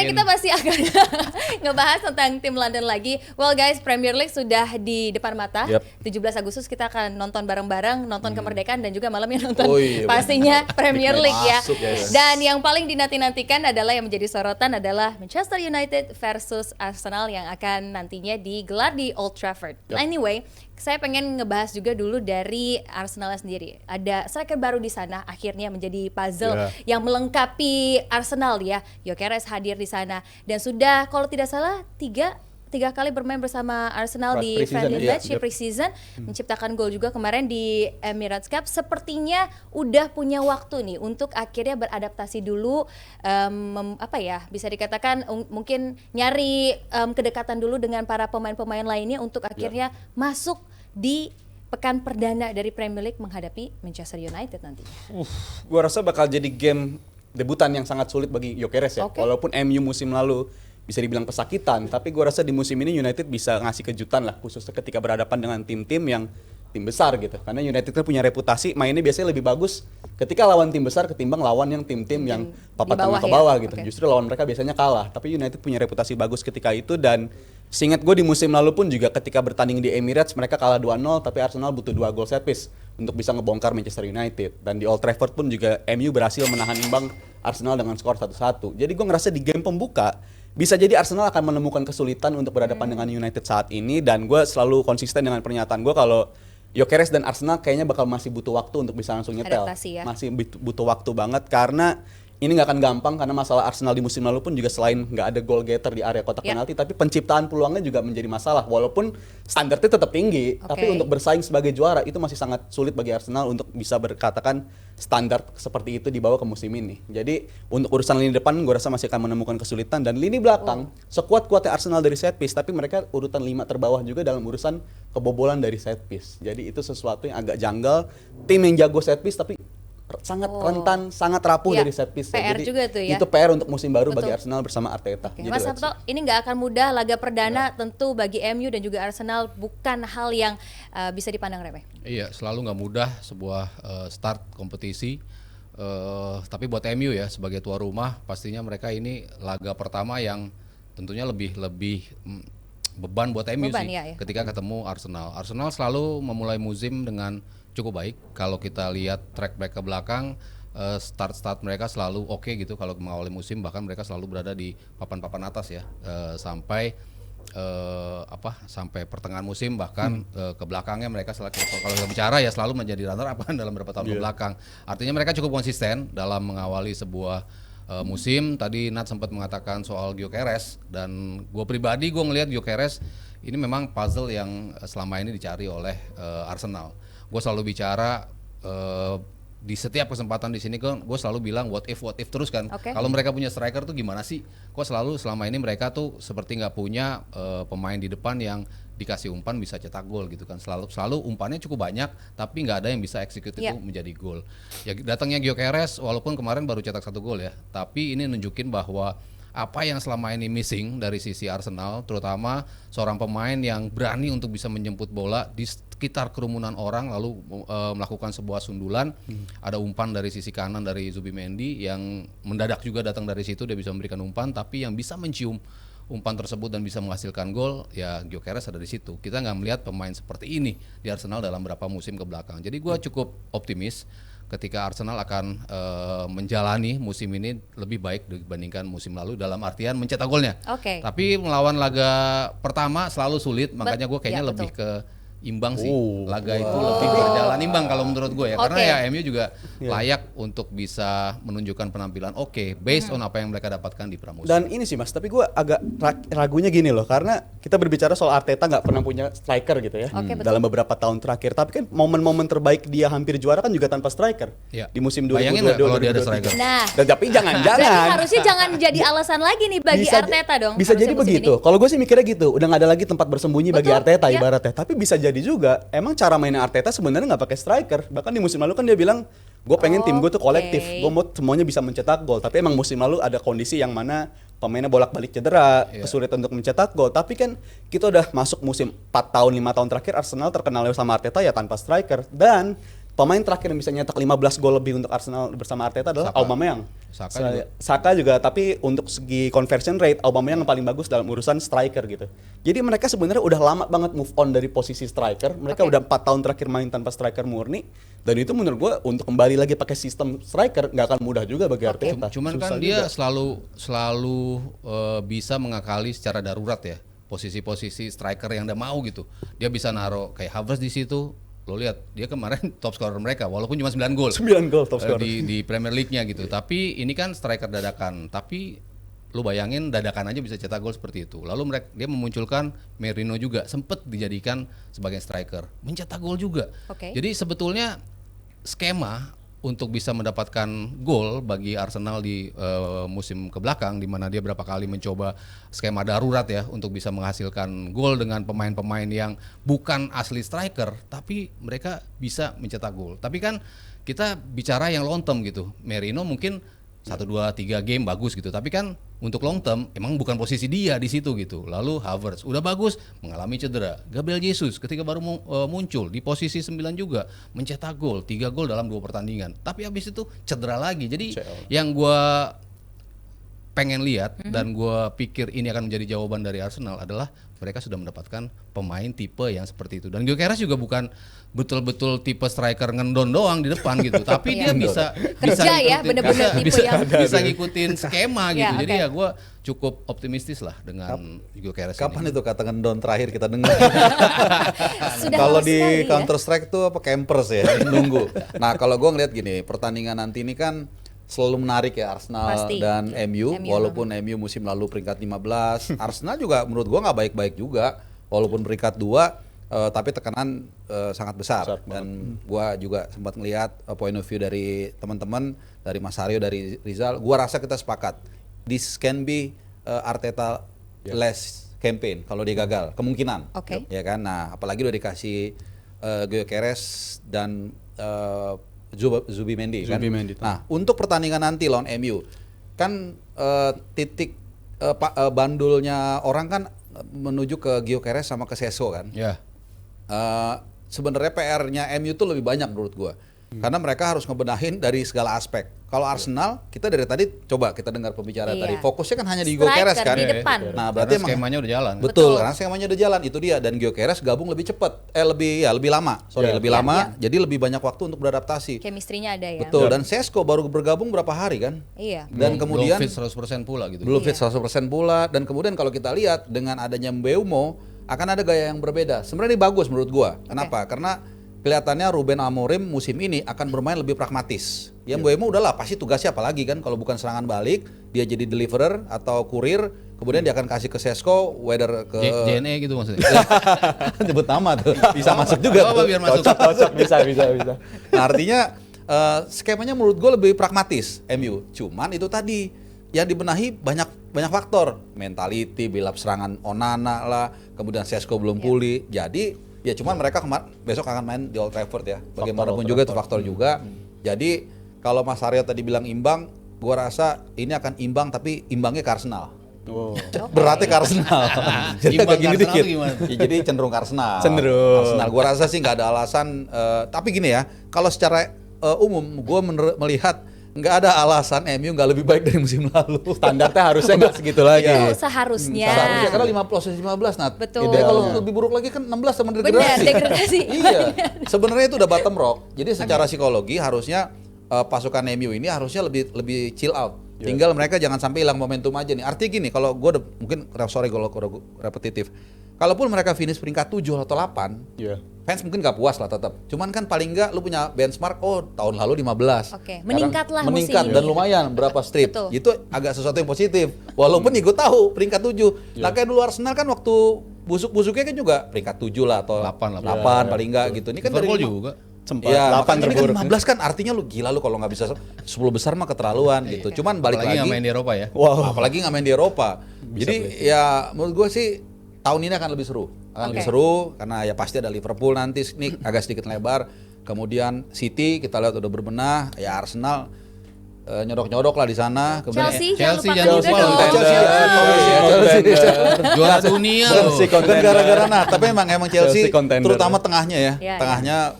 kita masih akan ngebahas tentang tim London lagi. Well guys, Premier League sudah di depan mata. 17 Agustus kita akan nonton bareng-bareng, nonton kemerdekaan dan juga malamnya nonton pastinya Premier League ya. Dan yang paling dinanti-nantikan adalah yang menjadi sorotan adalah Manchester United versus Arsenal yang akan nantinya digelar di Old Trafford. Anyway, saya pengen ngebahas juga dulu dari Arsenal sendiri. Ada striker baru di sana, akhirnya menjadi puzzle yang melengkapi Arsenal ya. Gyökeres hadir di sana dan sudah kalau tidak salah tiga kali bermain bersama Arsenal di friendly match pre-season, menciptakan gol juga kemarin di Emirates Cup. Sepertinya udah punya waktu nih untuk akhirnya beradaptasi dulu, bisa dikatakan mungkin nyari kedekatan dulu dengan para pemain-pemain lainnya untuk akhirnya masuk di pekan perdana dari Premier League menghadapi Manchester United nantinya. Gua rasa bakal jadi game debutan yang sangat sulit bagi Gyökeres ya. Walaupun MU musim lalu bisa dibilang pesakitan, tapi gue rasa di musim ini United bisa ngasih kejutan lah, khususnya ketika berhadapan dengan tim-tim yang tim besar gitu. Karena United kan punya reputasi mainnya biasanya lebih bagus ketika lawan tim besar ketimbang lawan yang tim-tim yang papan tengah ke bawah gitu. Justru lawan mereka biasanya kalah, tapi United punya reputasi bagus ketika itu. Dan seingat gue di musim lalu pun juga ketika bertanding di Emirates mereka kalah 2-0, tapi Arsenal butuh 2 gol set piece untuk bisa ngebongkar Manchester United. Dan di Old Trafford pun juga MU berhasil menahan imbang Arsenal dengan skor 1-1. Jadi gue ngerasa di game pembuka bisa jadi Arsenal akan menemukan kesulitan untuk berhadapan dengan United saat ini. Dan gue selalu konsisten dengan pernyataan gue kalau Gyökeres dan Arsenal kayaknya bakal masih butuh waktu untuk bisa langsung nyetel. Masih butuh waktu banget karena ini nggak akan gampang, karena masalah Arsenal di musim lalu pun juga selain nggak ada goal getter di area kotak penalti, tapi penciptaan peluangnya juga menjadi masalah. Walaupun standarnya tetap tinggi, tapi untuk bersaing sebagai juara itu masih sangat sulit bagi Arsenal untuk bisa berkatakan standar seperti itu dibawa ke musim ini. Jadi untuk urusan lini depan gue rasa masih akan menemukan kesulitan, dan lini belakang sekuat-kuatnya Arsenal dari set piece, tapi mereka urutan 5 terbawah juga dalam urusan kebobolan dari set piece. Jadi itu sesuatu yang agak janggal. Tim yang jago set piece tapi sangat rentan, sangat rapuh dari set piece. PR jadi juga tuh ya. Itu PR untuk musim baru bagi Arsenal bersama Arteta. Jadi Mas Sabto, ini nggak akan mudah. Laga perdana tentu bagi MU dan juga Arsenal bukan hal yang bisa dipandang remeh. Iya, selalu nggak mudah sebuah start kompetisi. Tapi buat MU ya sebagai tuan rumah, pastinya mereka ini laga pertama yang tentunya lebih beban buat MU sih. Ketika ketemu Arsenal. Arsenal selalu memulai musim dengan cukup baik. Kalau kita lihat track back ke belakang, start mereka selalu oke gitu. Kalau mengawali musim bahkan mereka selalu berada di papan-papan atas ya, sampai pertengahan musim bahkan ke belakangnya mereka kalau kita bicara ya selalu menjadi runner up dalam beberapa tahun ke belakang. Artinya mereka cukup konsisten dalam mengawali sebuah musim. Tadi Nat sempat mengatakan soal Gyökeres, dan gue pribadi ngelihat Gyökeres ini memang puzzle yang selama ini dicari oleh Arsenal. Gue selalu bicara di setiap kesempatan di sini gue selalu bilang what if terus kan. Kalau mereka punya striker tuh gimana sih? Kok selalu selama ini mereka tuh seperti nggak punya pemain di depan yang dikasih umpan bisa cetak gol gitu kan. Selalu umpannya cukup banyak tapi nggak ada yang bisa execute itu menjadi gol. Ya datangnya Gyökeres walaupun kemarin baru cetak 1 gol ya, tapi ini nunjukin bahwa apa yang selama ini missing dari sisi Arsenal, terutama seorang pemain yang berani untuk bisa menjemput bola di sekitar kerumunan orang lalu melakukan sebuah sundulan. Ada umpan dari sisi kanan dari Zubimendi yang mendadak juga datang dari situ, dia bisa memberikan umpan, tapi yang bisa mencium umpan tersebut dan bisa menghasilkan gol ya Gyökeres ada di situ. Kita nggak melihat pemain seperti ini di Arsenal dalam beberapa musim ke belakang. Jadi gue cukup optimis ketika Arsenal akan menjalani musim ini lebih baik dibandingkan musim lalu dalam artian mencetak golnya. Tapi melawan laga pertama selalu sulit, makanya gue kayaknya lebih ke imbang sih. Laga itu lebih berjalan imbang kalau menurut gue ya. Karena ya MU juga layak untuk bisa menunjukkan penampilan based on apa yang mereka dapatkan di pramusim. Dan ini sih Mas, tapi gue agak ragunya gini loh, karena kita berbicara soal Arteta nggak pernah punya striker gitu ya dalam beberapa tahun terakhir. Tapi kan momen-momen terbaik dia hampir juara kan juga tanpa striker di musim 2022. Bayangin nggak kalau dia ada striker? Nah, tapi jangan-jangan. Harusnya jangan jadi alasan lagi nih bagi Arteta dong. Bisa jadi begitu. Kalau gue sih mikirnya gitu, udah nggak ada lagi tempat bersembunyi bagi Arteta ibaratnya. Tapi bisa jadi juga emang cara mainnya Arteta sebenarnya nggak pakai striker. Bahkan di musim lalu kan dia bilang gue pengen tim gue tuh kolektif, gue mau semuanya bisa mencetak gol. Tapi emang musim lalu ada kondisi yang mana pemainnya bolak-balik cedera, kesulitan untuk mencetak gol. Tapi kan kita udah masuk musim 4 tahun 5 tahun terakhir Arsenal terkenal sama Arteta ya tanpa striker. Dan pemain terakhir yang bisa nyetak 15 gol lebih untuk Arsenal bersama Arteta adalah Aubameyang. Saka juga, tapi untuk segi conversion rate Aubameyang yang paling bagus dalam urusan striker gitu. Jadi mereka sebenarnya udah lama banget move on dari posisi striker. Mereka udah 4 tahun terakhir main tanpa striker murni, dan itu menurut gue untuk kembali lagi pakai sistem striker nggak akan mudah juga bagi Arteta. Cuman kan dia selalu bisa mengakali secara darurat ya posisi-posisi striker yang dia mau gitu. Dia bisa naruh kayak Havertz di situ. Lo lihat dia kemarin top scorer mereka walaupun cuma 9 gol. 9 gol top scorer di Premier League-nya gitu. Tapi ini kan striker dadakan. Tapi lu bayangin dadakan aja bisa cetak gol seperti itu. Lalu dia memunculkan Merino juga, sempat dijadikan sebagai striker, mencetak gol juga. Jadi sebetulnya skema untuk bisa mendapatkan gol bagi Arsenal di musim kebelakang, di mana dia berapa kali mencoba skema darurat ya untuk bisa menghasilkan gol dengan pemain-pemain yang bukan asli striker, tapi mereka bisa mencetak gol. Tapi kan kita bicara yang long term gitu. Merino mungkin 1, 2, 3 game bagus gitu, tapi kan untuk long term emang bukan posisi dia di situ gitu. Lalu Havertz udah bagus mengalami cedera. Gabriel Jesus ketika baru muncul di posisi 9 juga mencetak gol, 3 gol dalam 2 pertandingan. Tapi habis itu cedera lagi. Jadi yang gua pengen lihat dan gua pikir ini akan menjadi jawaban dari Arsenal adalah mereka sudah mendapatkan pemain tipe yang seperti itu. Dan Gyökeres juga bukan betul-betul tipe striker ngendon doang di depan gitu, tapi dia bisa kerja ya, bener-bener tipe yang bisa ngikutin skema gitu. Jadi ya gue cukup optimistis lah dengan Gyökeres. Kapan itu kata ngendon terakhir kita dengar? Kalau di Counter Strike tuh apa campers ya, nunggu. Nah kalau gue ngeliat gini, pertandingan nanti ini kan selalu menarik ya Arsenal dan MU. Walaupun MU musim lalu peringkat 15, Arsenal juga menurut gua nggak baik-baik juga, walaupun peringkat 2, tapi tekanan sangat besar. Dan gua juga sempat ngelihat point of view dari teman-teman, dari Mas Aryo, dari Rizal. Gua rasa kita sepakat, this can be Arteta less campaign kalau dia gagal, kemungkinan. Ya kan. Nah apalagi udah dikasih Gyökeres dan Zubimendi kan. Nah, untuk pertandingan nanti lawan MU kan titik bandulnya orang kan menuju ke Gyökeres sama ke Sesko kan. Sebenarnya PR-nya MU itu lebih banyak menurut gua. Karena mereka harus ngebenahin dari segala aspek. Kalau Arsenal, kita dari tadi coba kita dengar pembicara tadi, fokusnya kan hanya di Gyökeres kan. Di depan. Nah, berarti skemanya udah jalan. Betul, karena skemanya udah jalan, itu dia. Dan Gyökeres gabung lebih cepat, lebih lama. Lebih lama, jadi lebih banyak waktu untuk beradaptasi. Chemistry-nya ada ya. Betul, dan Sesko baru bergabung berapa hari kan? Iya. Dan kemudian belum fit 100% pula gitu. Belum fit 100% pula, dan kemudian kalau kita lihat dengan adanya Mbeumo akan ada gaya yang berbeda. Sebenarnya ini bagus menurut gua. Kenapa? Karena kelihatannya Ruben Amorim musim ini akan bermain lebih pragmatis. Ya Mbeumo udahlah pasti tugasnya apalagi kan, kalau bukan serangan balik, dia jadi deliverer atau kurir, kemudian dia akan kasih ke Sesko, whether ke JNE gitu maksudnya. Nyebut nama tuh. Bisa masuk juga tuh. Biar masuk. Cocok, bisa. Nah, artinya skemanya menurut gue lebih pragmatis MU. Cuman itu tadi yang dibenahi banyak faktor, mentality, build up serangan Onana lah, kemudian Sesko belum pulih. Jadi ya cuman mereka besok akan main di Old Trafford ya. Bagaimanapun juga itu faktor juga. Jadi kalau Mas Aryo tadi bilang imbang, gua rasa ini akan imbang, tapi imbangnya ke Arsenal. Beratnya ke Arsenal. Jadi agak gini dikit. Ya, jadi cenderung ke Arsenal. Arsenal. Gua rasa sih nggak ada alasan. Tapi gini ya, kalau secara umum gua melihat nggak ada alasan MU nggak lebih baik dari musim lalu. Standarnya harusnya nggak segitu lagi. Seharusnya. Karena 15 nah. Betul. Kalau lebih buruk lagi kan 16 sama degradasi. Benar, degradasi. Iya. Sebenarnya itu udah bottom rock. Jadi secara psikologi harusnya pasukan MU ini harusnya lebih chill out. Tinggal mereka jangan sampai hilang momentum aja nih. Artinya gini, kalau gue mungkin sorry kalau repetitif. Kalaupun mereka finish peringkat 7 atau 8, fans mungkin gak puas lah tetap. Cuman kan paling enggak lu punya benchmark, tahun lalu 15. Meningkat musim dan ini. Lumayan berapa strip. Itu agak sesuatu yang positif. Walaupun gue tahu peringkat 7. Nah kayak dulu Arsenal kan waktu busuk-busuknya kan juga peringkat 7 lah atau 8 paling enggak gitu. Ini kan dari juga. Sempat ya, 8 ini kan 15 kan artinya lu gila lu kalau nggak bisa 10 besar mah keterlaluan gitu. Cuman balik apalagi lagi nggak main di Eropa ya. Apalagi nggak main di Eropa. Jadi ya menurut gue sih tahun ini akan lebih seru. Lebih seru karena ya pasti ada Liverpool nanti nih agak sedikit lebar. Kemudian City kita lihat udah berbenah, ya Arsenal nyodok-nyodok lah di sana. Kemudian Chelsea jangan lupa juga dong. Juara dunia loh. Bukan gara-gara tapi emang Chelsea contender. terutama tengahnya ya. Ya, Tengahnya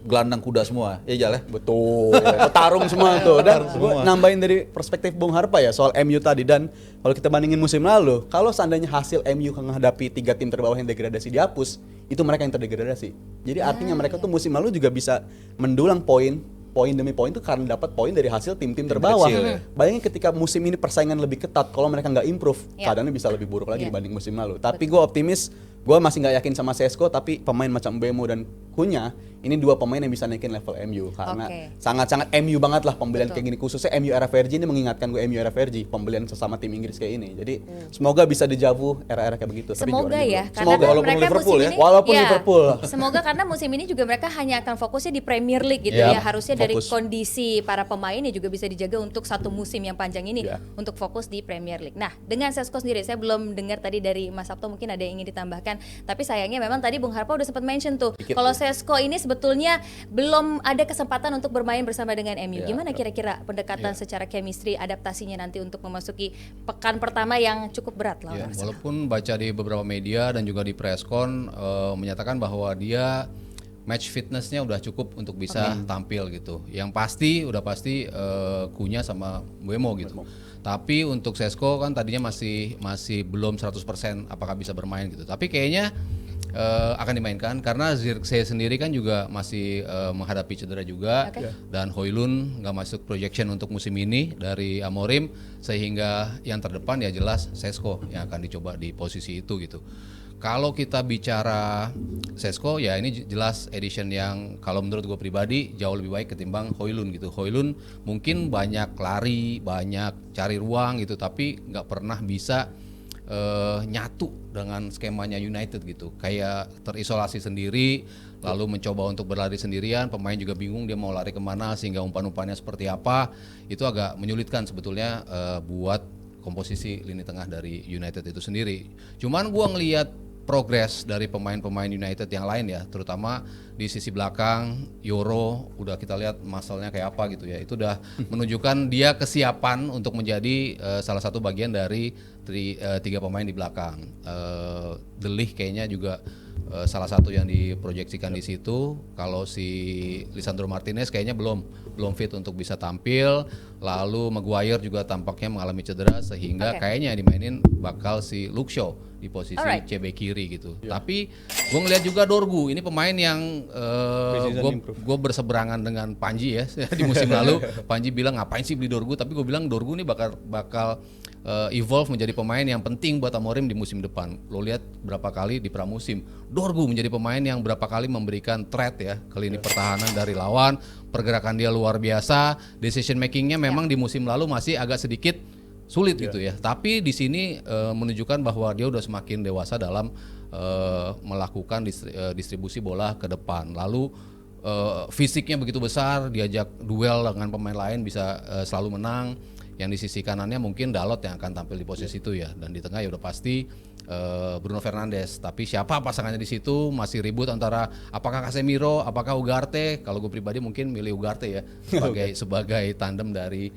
gelandang kuda semua. Ya Jal ya. Betul. Petarung semua tuh. Dan gua nambahin dari perspektif Bung Harpa ya soal MU tadi, dan kalau kita bandingin musim lalu, kalau seandainya hasil MU menghadapi 3 tim terbawah yang degradasi dihapus, itu mereka yang terdegradasi. Jadi artinya mereka tuh musim lalu juga bisa mendulang poin demi poin tuh karena dapat poin dari hasil tim-tim terbawah. Bayangin ketika musim ini persaingan lebih ketat, kalau mereka nggak improve, keadaannya bisa lebih buruk lagi dibanding musim lalu. Tapi gue optimis, gue masih nggak yakin sama CSKA, tapi pemain macam Mbeumo dan Cunha ini 2 pemain yang bisa naikin level MU karena sangat-sangat MU banget lah pembelian kayak gini, khususnya MU era Fergie ini mengingatkan gue MU era Fergie, pembelian sesama tim Inggris kayak ini. Jadi semoga bisa dijavu era-era kayak begitu. Semoga tapi ya, karena kan walaupun mereka Liverpool musim ya. ini, Walaupun Liverpool. Semoga karena musim ini juga mereka hanya akan fokusnya di Premier League gitu ya. Harusnya dari kondisi para pemain ya juga bisa dijaga untuk satu musim yang panjang ini untuk fokus di Premier League. Nah, dengan CSKA sendiri saya belum dengar tadi dari Mas Sabto, mungkin ada yang ingin ditambahkan. Tapi sayangnya memang tadi Bung Harpa udah sempat mention tuh, kalau CSKA ini sebetulnya belum ada kesempatan untuk bermain bersama dengan MU. Gimana kira-kira pendekatan secara chemistry, adaptasinya nanti untuk memasuki pekan pertama yang cukup berat lah. Walaupun baca di beberapa media dan juga di presscon menyatakan bahwa dia match fitnessnya udah cukup untuk bisa tampil gitu. Yang pasti udah pasti Cunha sama Mbeumo gitu. Tapi untuk CSKA kan tadinya masih belum 100% apakah bisa bermain gitu. Tapi kayaknya akan dimainkan karena Zirkzee sendiri kan juga masih menghadapi cedera juga, dan Højlund nggak masuk projection untuk musim ini dari Amorim, sehingga yang terdepan ya jelas Šeško yang akan dicoba di posisi itu gitu. Kalau kita bicara Šeško ya ini jelas edition yang kalau menurut gue pribadi jauh lebih baik ketimbang Højlund gitu. Højlund mungkin banyak lari, banyak cari ruang gitu, tapi nggak pernah bisa nyatu dengan skemanya United gitu, kayak terisolasi sendiri, lalu mencoba untuk berlari sendirian, pemain juga bingung dia mau lari kemana, sehingga umpan-umpannya seperti apa, itu agak menyulitkan sebetulnya buat komposisi lini tengah dari United itu sendiri. Cuman gua ngelihat progres dari pemain-pemain United yang lain ya, terutama di sisi belakang. Yoro udah kita lihat muscle-nya kayak apa gitu ya, itu udah menunjukkan dia kesiapan untuk menjadi salah satu bagian dari 3 pemain di belakang. De Ligt kayaknya juga salah satu yang diproyeksikan di situ. Kalau si Lisandro Martinez kayaknya belum fit untuk bisa tampil. Lalu Maguire juga tampaknya mengalami cedera, sehingga kayaknya dimainin bakal si Luke Shaw di posisi CB kiri gitu. Tapi gue ngeliat juga Dorgu, ini pemain yang gue berseberangan dengan Panji ya di musim lalu. Panji bilang ngapain sih beli Dorgu, tapi gue bilang Dorgu ini bakal evolve menjadi pemain yang penting buat Amorim di musim depan. Lo lihat berapa kali di pramusim Dorgu menjadi pemain yang berapa kali memberikan threat ya ke lini pertahanan dari lawan. Pergerakan dia luar biasa, decision makingnya memang di musim lalu masih agak sedikit sulit gitu ya. Tapi di sini menunjukkan bahwa dia udah semakin dewasa dalam melakukan distribusi bola ke depan. Lalu fisiknya begitu besar, diajak duel dengan pemain lain bisa selalu menang. Yang di sisi kanannya mungkin Dalot yang akan tampil di posisi itu ya, dan di tengah ya udah pasti Bruno Fernandes. Tapi siapa pasangannya di situ masih ribut antara apakah Casemiro, apakah Ugarte. Kalau gue pribadi mungkin milih Ugarte ya sebagai tandem dari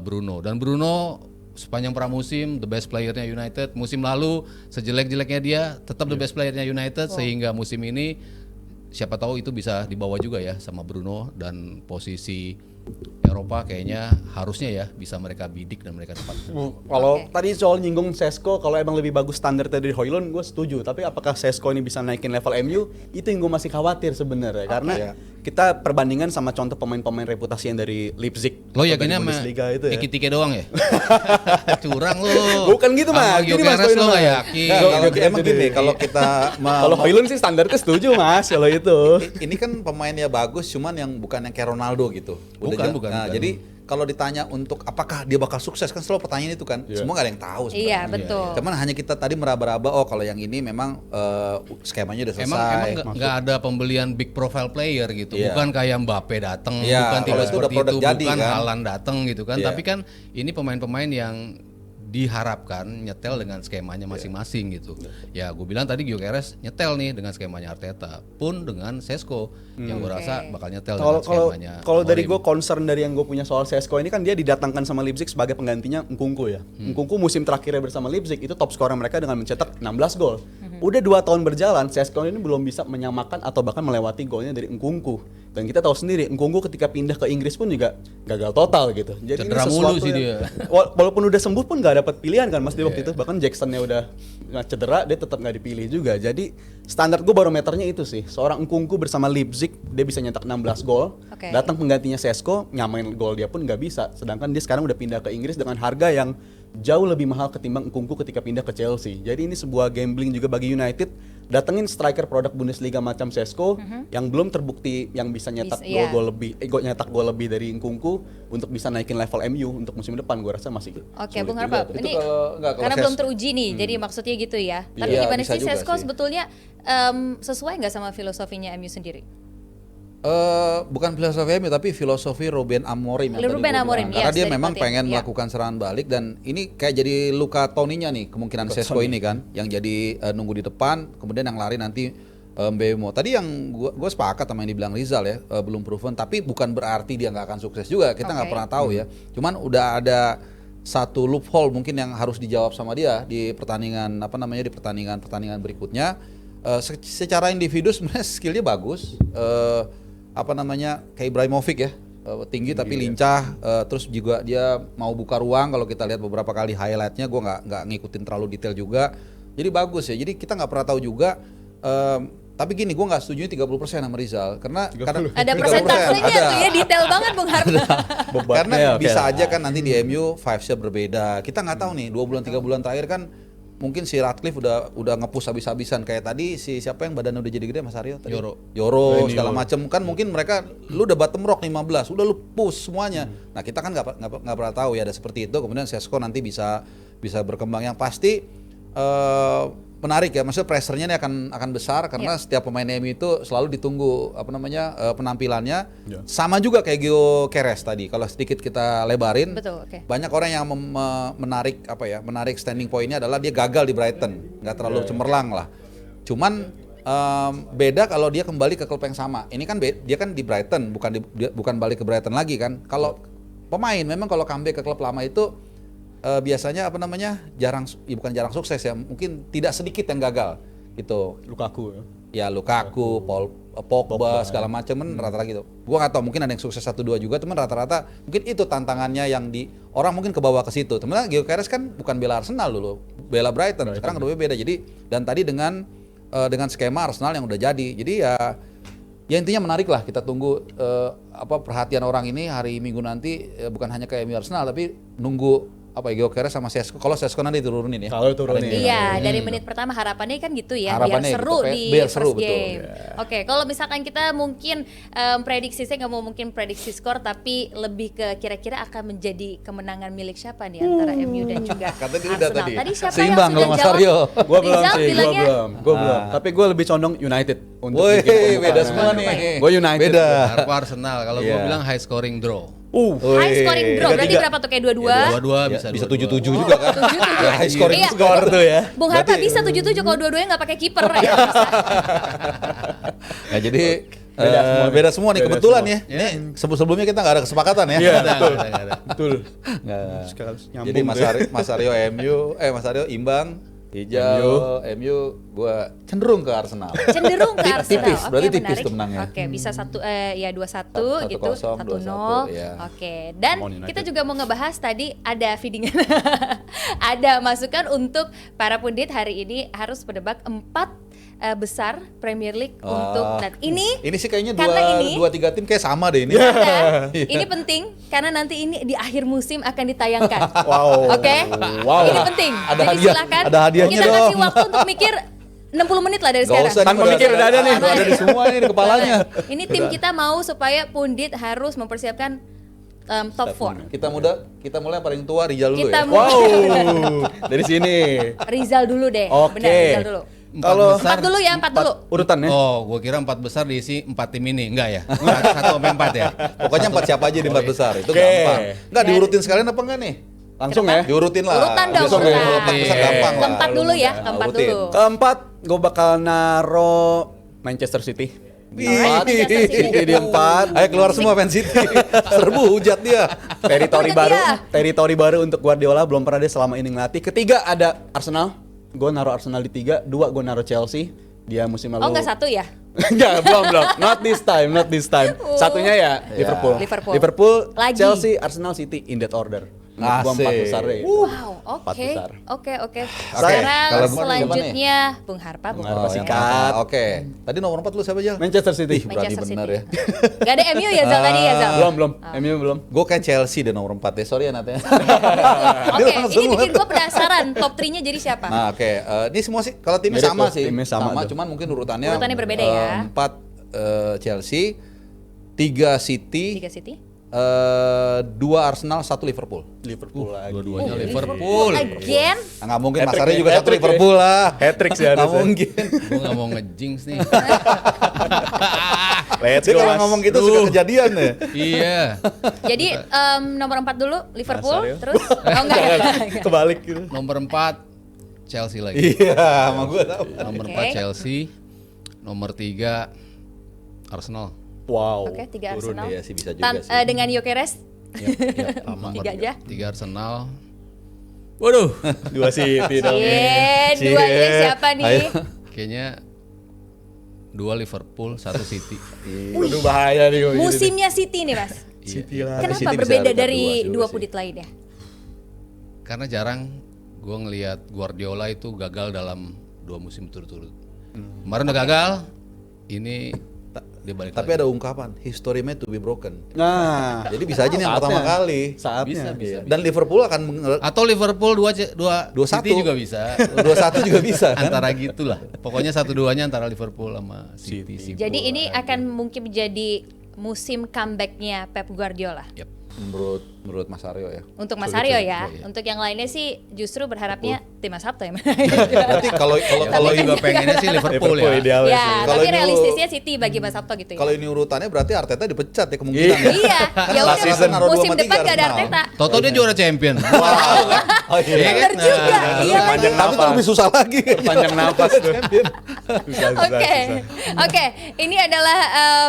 Bruno. Dan Bruno sepanjang pramusim the best playernya United. Musim lalu sejelek-jeleknya dia tetap the best playernya United, sehingga musim ini siapa tahu itu bisa dibawa juga ya sama Bruno, dan posisi Eropa kayaknya harusnya ya bisa mereka bidik dan mereka dapat. Kalau tadi soal nyinggung Šeško, kalau emang lebih bagus standarnya dari Højlund, gue setuju. Tapi apakah Šeško ini bisa naikin level MU? Itu yang gue masih khawatir sebenarnya. Karena kita perbandingan sama contoh pemain-pemain reputasi yang dari Leipzig. Lo yakinnya sama Ekitike doang ya? Curang lo. Bukan gitu mas. Gini mas, lo nggak yakin. Emang gini, kalau kita kalau Højlund sih standarnya setuju mas kalau itu. Ini kan pemainnya bagus, cuman yang bukan yang kayak Ronaldo gitu. Bukan. Jadi kalau ditanya untuk apakah dia bakal sukses, kan selalu pertanyaan itu kan, semua gak ada yang tahu sebenarnya. Iya betul. Cuman hanya kita tadi meraba-raba, oh kalau yang ini memang skemanya udah selesai. Emang nggak ada pembelian big profile player gitu, bukan kayak Mbappe datang, bukan tipe itu seperti itu, jadi, bukan kan? Haaland datang gitu kan. Tapi kan ini pemain-pemain yang diharapkan nyetel dengan skemanya masing-masing gitu. Ya gue bilang tadi Gyökeres nyetel nih dengan skemanya Arteta, pun dengan Šeško yang gue rasa bakal nyetel dengan skemanya. Kalau dari gue concern dari yang gue punya soal Šeško ini kan dia didatangkan sama Leipzig sebagai penggantinya Nkunku ya. Nkunku musim terakhirnya bersama Leipzig itu top scorer mereka dengan mencetak 16 gol. Udah 2 tahun berjalan, Šeško ini belum bisa menyamakan atau bahkan melewati golnya dari Nkunku. Dan kita tahu sendiri, Nkunku ketika pindah ke Inggris pun juga gagal total gitu. Jadi cedera mulu sih dia. Walaupun udah sembuh pun nggak dapat pilihan kan Mas di waktu itu. Bahkan Jacksonnya udah cedera, dia tetap nggak dipilih juga. Jadi standar gue barometernya itu sih. Seorang Nkunku bersama Leipzig dia bisa nyetak 16 gol. Datang penggantinya Šeško, nyamain gol dia pun nggak bisa. Sedangkan dia sekarang udah pindah ke Inggris dengan harga yang jauh lebih mahal ketimbang Nkunku ketika pindah ke Chelsea. Jadi ini sebuah gambling juga bagi United. Datengin striker produk Bundesliga macam Šeško yang belum terbukti yang bisa nyetak gol lebih, nyetak gol lebih dari Nkunku untuk bisa naikin level MU untuk musim depan. Gue rasa masih. Oke, Bung Harpa, ini karena belum teruji nih, jadi maksudnya gitu ya. Tapi gimana sih Šeško sebetulnya sesuai nggak sama filosofinya MU sendiri? Bukan filosofi MU tapi filosofi Ruben Amorim. Karena dia memang pengen melakukan serangan balik dan ini kayak jadi Luka Toninya nih kemungkinan Šeško ini kan yang jadi nunggu di depan kemudian yang lari nanti Mbeumo. Tadi yang gue sepakat sama yang dibilang Rizal ya, belum proven tapi bukan berarti dia nggak akan sukses juga. Kita nggak pernah tahu ya. Cuman udah ada satu loophole mungkin yang harus dijawab sama dia di pertandingan di pertandingan berikutnya. Secara individu sebenarnya skillnya bagus. Kayak Ibrahimovic ya, tinggi tapi lincah, terus juga dia mau buka ruang. Kalau kita lihat beberapa kali highlightnya, gue nggak ngikutin terlalu detail juga, jadi bagus ya. Jadi kita nggak pernah tahu juga. Tapi gini, gue nggak setuju 30% sama Rizal karena ada persentasenya tuh ya, detail banget Bung Harpa. Karena bisa aja kan nanti di MU vibes-nya berbeda. Kita nggak tahu nih 2 bulan 3 bulan terakhir kan. Mungkin si Ratcliffe udah nge-push habis-habisan kayak tadi siapa yang badannya udah jadi gede Mas Aryo tadi? Yoro segala macam kan mungkin mereka lu udah bottom rock 15, udah lu push semuanya. Nah, kita kan nggak pernah tahu ya ada seperti itu. Kemudian Šeško nanti bisa berkembang yang pasti menarik ya. Maksudnya pressure-nya ini akan besar karena setiap pemain MU itu selalu ditunggu penampilannya. Sama juga kayak Gyökeres tadi. Kalau sedikit kita lebarin, banyak orang yang menarik standing point-nya adalah dia gagal di Brighton, nggak terlalu cemerlang lah. Cuman beda kalau dia kembali ke klub yang sama. Ini kan dia kan di Brighton, bukan balik ke Brighton lagi kan. Kalau pemain memang kalau comeback ke klub lama itu biasanya bukan jarang sukses ya, mungkin tidak sedikit yang gagal gitu. Lukaku Pogba segala macam kan rata-rata gitu. Gua nggak tahu, mungkin ada yang sukses 1-2 juga, teman rata-rata mungkin itu tantangannya yang orang mungkin kebawa ke situ. Teman Gyökeres kan bukan bela Arsenal dulu, bela Brighton. Sekarang kedua beda. Jadi dan tadi dengan skema Arsenal yang udah jadi. Jadi ya intinya menarik lah, kita tunggu perhatian orang ini hari Minggu nanti, bukan hanya ke MU Arsenal tapi nunggu Gyökeres sama Šeško. Kalau Šeško nanti turunin ya. Kalau turunin. Iya, dari menit pertama harapannya kan gitu ya, harapannya biar seru gitu, di biar first seru, game. Betul. Oke, kalau misalkan kita mungkin prediksi, saya nggak mau mungkin prediksi skor, tapi lebih ke kira-kira akan menjadi kemenangan milik siapa nih antara MU dan juga Arsenal. Tadi siapa seimbang yang Mas sudah Aryo. jawab? Gue belum Rizal sih, bilangnya gue belum. Tapi gue lebih condong United untuk beda semua nih. Gue United. Beda. Harpa Arsenal. Kalau gue bilang high scoring draw. High scoring draw, berarti berapa tuh, kayak 2-2? 2-2 bisa 7-7 juga kan. 7-7. High scoring skor tuh ya. Bung Harpa bisa 7-7 kalau dua-duanya nggak pakai kiper ya bisa. Ya jadi beda semua nih kebetulan ya. Ini sebelumnya kita nggak ada kesepakatan ya. Iya, betul. Jadi Mas Aryo MU, Mas Aryo imbang. Hijau, MU gua cenderung ke Arsenal. Cenderung ke Arsenal. Tipis, berarti Oke, tipis menarik. tuh menangnya. Oke, bisa 2-1 gitu, 1-0. Ya. Oke. Dan kita juga mau ngebahas tadi ada feeding. Ada masukan untuk para pundit hari ini harus menebak 4 besar Premier League untuk ini sih kayaknya karena 2-3 tim kayak sama deh ini. Ini penting karena nanti ini di akhir musim akan ditayangkan. Wow. Oke? Wow. Ini penting. Ada jadi hadiah, silakan ada hadiahnya kita dong. kasih waktu untuk mikir 60 menit lah dari Gak sekarang. usah, Tanpa mikir udah ada nih. Udah ada di semua nih di kepalanya. Ini tim kita mau supaya pundit harus mempersiapkan top 4. Kita mulai yang paling tua Rizal dulu Kita ya. mulai Dari sini. Rizal dulu deh. Oke. Benar, Rizal dulu. Kalau 4 dulu ya, 4 dulu. urutannya. Oh, gue kira 4 besar diisi 4 tim ini. Enggak ya? 1 sampai 4 ya? Pokoknya 4 siapa aja di 4 besar itu Oke. gampang. Enggak diurutin sekalian apa enggak nih? Langsung Kenapa? ya. Diurutin lah. Urutan dong, Biasanya urutan. kalau empat besar gampang lah. Keempat dulu ya, Nah, keempat urutin. dulu. Keempat, gue bakal naro Manchester City. Alright, Manchester City. Di 4. Ayo keluar semua Man City. Serbu hujat dia. Teritori Hujat baru, dia. teritori baru untuk Guardiola, belum pernah dia selama ini ngelatih. Ketiga ada Arsenal. Gue naruh Arsenal di 3, 2 gue naruh Chelsea. Dia musim lalu. Oh, enggak 1 ya? Enggak, belum. Not this time. Satunya ya Liverpool. Liverpool. Lagi. Chelsea, Arsenal, City in that order. Menurut gua 4 Asik. besar ya. Wow, Empat oke. besar. Oke. Kalau Sekarang Bung- selanjutnya Bung Harpa. Bung Harpa yang sikat. pertama. Oke. Tadi nomor 4 lu siapa aja? Manchester City. Ih, berani Manchester bener City. ya. Gak ada MU ya Zal tadi ya Zal? Belum. MU belum. Gue kayak Chelsea deh nomor 4 ya. Sorry ya Nat ya. Oke, ini langsung bikin gue penasaran. Top 3-nya jadi siapa? Nah, oke. Ini semua sih kalau timnya Mirip sama tuh, sih. timnya sama tuh. Cuman mungkin urutannya Berbeda ya. 4 Chelsea, 3 City, 3 City. 2 Arsenal, 1 Liverpool. Liverpool lagi. Dua-duanya Liverpool Liverpool. again. Nah, nggak mungkin Mas Hat-trick Arya ya, juga 1 hat-trick Liverpool lah. Hat-trick sih Nggak harusnya. mungkin. Gue nggak mau ngejinx nih. Let's Dia go, kalau Mas. ngomong gitu suka kejadian ya. Iya. Jadi nomor 4 dulu Liverpool, Dasar ya. terus oh enggak. Kebalik gitu. Nomor 4 Chelsea lagi. Iya, sama gue tahu. Nomor Oke. 4 Chelsea. Nomor 3 Arsenal. Wow. Oke, 3 Turun Arsenal. Iya sih, bisa juga sih. Dengan Gyökeres Yap, aman. 3 aja. 3 Arsenal. Waduh, 2 City dong. Cie, 2 ini siapa nih? Ayo. kayaknya 2 Liverpool, 1 City. Waduh bahaya nih gua gini nih. Musimnya City nih, Mas. City lah. Kenapa City bisa berbeda dekat dari dua juga dua sih. pudit lainnya? Karena jarang gue ngelihat Guardiola itu gagal dalam 2 musim turut-turut. Kemarin udah gagal, ini dia balik Tapi lagi. ada ungkapan, history made to be broken. Nah, Jadi bisa aja nih yang saatnya. pertama kali. Saatnya. Bisa. Dan Liverpool akan Atau Liverpool 2 2-1. City juga bisa. 2-1 juga bisa kan? Antara gitulah. Pokoknya 1-2-nya antara Liverpool sama City. Jadi ini akan mungkin menjadi musim comebacknya Pep Guardiola. Yap. Menurut Mas Aryo ya. Untuk Mas Betul, Aryo betul, ya. iya. Untuk yang lainnya sih justru berharapnya tim Mas Sabto ya. Berarti kalau Kalau juga pengennya sih Liverpool ya. idealnya Ya, sih. Kalau tapi ini realistisnya City bagi Mas Sabto gitu ya. Kalau ini urutannya berarti Arteta dipecat ya kemungkinan ya. Iya, ya last udah season naruh musim 2 sama depan 3 gak ada Arsenal. Arteta. Toto dia juara champion. Oh iya. Bener juga, iya lagi. panjang Tapi itu lebih susah lagi. Panjang napas tuh. Susah. Oke, ini adalah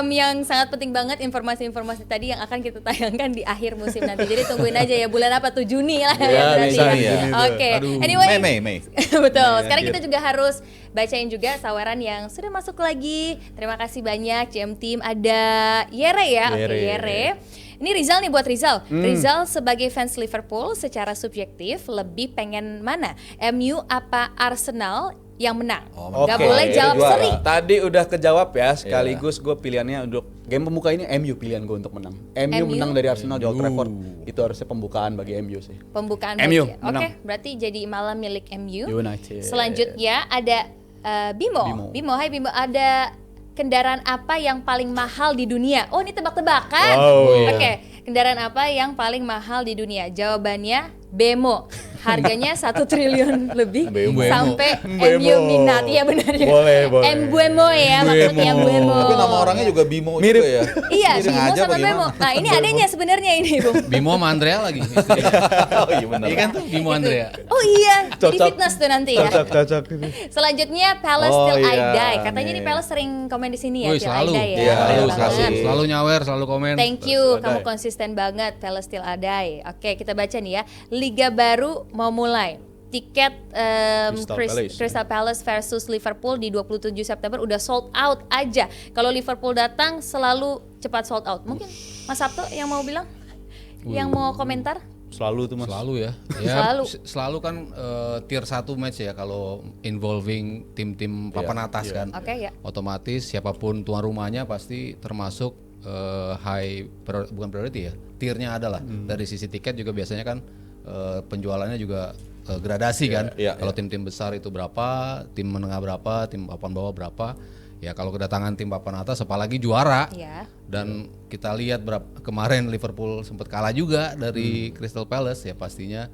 yang sangat penting banget informasi-informasi tadi yang akan kita tayangkan di akhir musim nanti. Jadi tungguin aja ya bulan apa tuh Juni lah ya Ya, berarti bisa ya. nih ya. Oke. Aduh. Anyway, Mei. betul. Sekarang kita juga harus bacain juga saweran yang sudah masuk lagi. Terima kasih banyak GM Team, ada Yere ya. Oke, Yere. Ini Rizal nih buat Rizal. Rizal sebagai fans Liverpool secara subjektif lebih pengen mana? MU apa Arsenal yang menang? Gak Oke, boleh jawab juara. seri. Tadi udah kejawab ya, sekaligus gue pilihannya untuk game pembuka ini MU pilihan gue untuk menang. MU menang dari Arsenal di Old Trafford. Itu harusnya pembukaan bagi MU sih. Pembukaan MU, bagi. Oke, menang. berarti jadi malam milik MU. United. Selanjutnya ada Bimo. Hai Bimo, ada kendaraan apa yang paling mahal di dunia? Oh, ini tebak-tebakan. Wow. Oke, kendaraan apa yang paling mahal di dunia? Jawabannya Bemo. Harganya 1 triliun lebih Bemo. sampai Bemo. MU minat. Iya benar ya. Boleh. Mbuemo ya, maksudnya Mbuemo. Tapi nama orangnya juga Bimo Mirip. juga ya. Iya, Jadi Bimo sengaja sama apa Bemo. gimana? Nah, ini adanya sebenarnya ini, Bu. Bimo sama Andrea lagi. Oh iya benar. Iya kan tuh Bimo Andrea. Oh iya, jadi Cocok. fitness tuh nanti ya. Cocok. Selanjutnya Palace Oh, Till I iya, Die. Katanya nih. nih Palace sering komen di sini ya, Wih, Till I selalu. Die ya. Iya, Keren terima banget. kasih. Selalu nyawer, selalu komen. Thank you, Till I kamu Die. konsisten banget Palace Till I Die. Oke, kita baca nih ya. Liga baru mau mulai. Tiket Crystal Palace versus Liverpool di 27 September udah sold out aja. Kalau Liverpool datang selalu cepat sold out. Mungkin Mas Sabto yang mau bilang? Yang mau komentar? Selalu tuh Mas. Selalu ya. Selalu kan tier 1 match ya kalau involving tim-tim papan atas kan. Oke, ya. Otomatis siapapun tuan rumahnya pasti termasuk bukan priority ya. Tiernya adalah dari sisi tiket juga biasanya kan penjualannya juga gradasi kan. Kalau tim-tim besar itu berapa, tim menengah berapa, tim papan bawah berapa. Ya kalau kedatangan tim papan atas apalagi juara. Iya. Dan kita lihat kemarin Liverpool sempat kalah juga dari Crystal Palace ya pastinya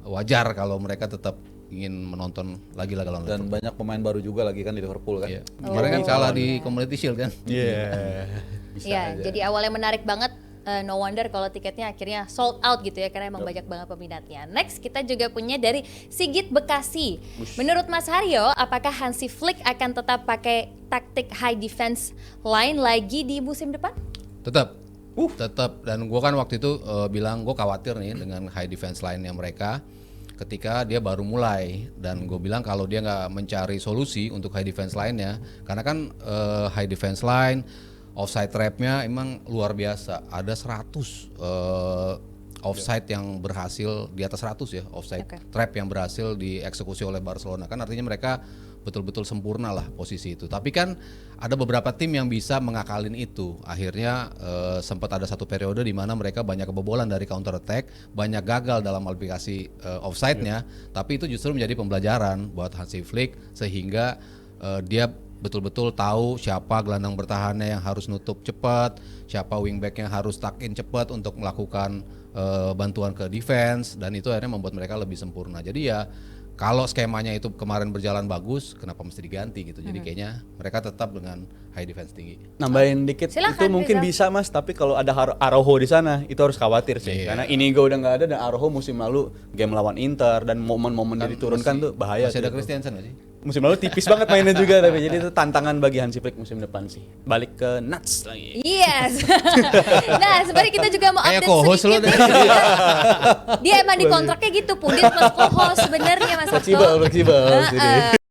wajar kalau mereka tetap ingin menonton lagi lah lawan Dan Liverpool. banyak pemain baru juga lagi kan di Liverpool kan. Iya. Kemarin kan kalah di Community Shield kan. Iya. Iya, jadi awalnya menarik banget no wonder kalau tiketnya akhirnya sold out gitu ya, karena emang banyak banget peminatnya. Next kita juga punya dari Sigit Bekasi. Menurut Mas Haryo, apakah Hansi Flick akan tetap pakai taktik high defense line lagi di musim depan? Tetap. Dan gue kan waktu itu bilang gue khawatir nih dengan high defense line-nya mereka ketika dia baru mulai, dan gue bilang kalau dia nggak mencari solusi untuk high defense line-nya, karena kan high defense line offside trap-nya emang luar biasa, ada 100 offside yang berhasil, di atas 100 ya offside trap yang berhasil dieksekusi oleh Barcelona, kan artinya mereka betul-betul sempurna lah posisi itu. Tapi kan ada beberapa tim yang bisa mengakalin itu. Akhirnya sempat ada satu periode di mana mereka banyak kebobolan dari counter attack, banyak gagal dalam aplikasi offside-nya. Tapi itu justru menjadi pembelajaran buat Hansi Flick, sehingga dia betul-betul tahu siapa gelandang bertahannya yang harus nutup cepat, siapa wingback yang harus tuck in cepat untuk melakukan bantuan ke defense, dan itu akhirnya membuat mereka lebih sempurna. Jadi ya kalau skemanya itu kemarin berjalan bagus, kenapa mesti diganti gitu? Jadi kayaknya mereka tetap dengan high defense tinggi. Nambahin dikit, Silakan, itu mungkin Rizal. bisa Mas, tapi kalau ada Araujo di sana itu harus khawatir sih. Karena Inigo udah nggak ada, dan Araujo musim lalu game lawan Inter dan momen-momen dia diturunkan tuh bahaya. Masih ada tuh. Christiansen nggak sih? Musim lalu tipis banget mainnya juga, tapi jadi itu tantangan bagi Hansi Flick musim depan sih. Balik ke Nuts lagi. Yes. Nah, sebenarnya kita juga mau Kayak update co-host lo sedikit. Dia emang di kontraknya gitu, Pundit plus co-host sebenarnya Mas Sabto. Fleksibel jadi.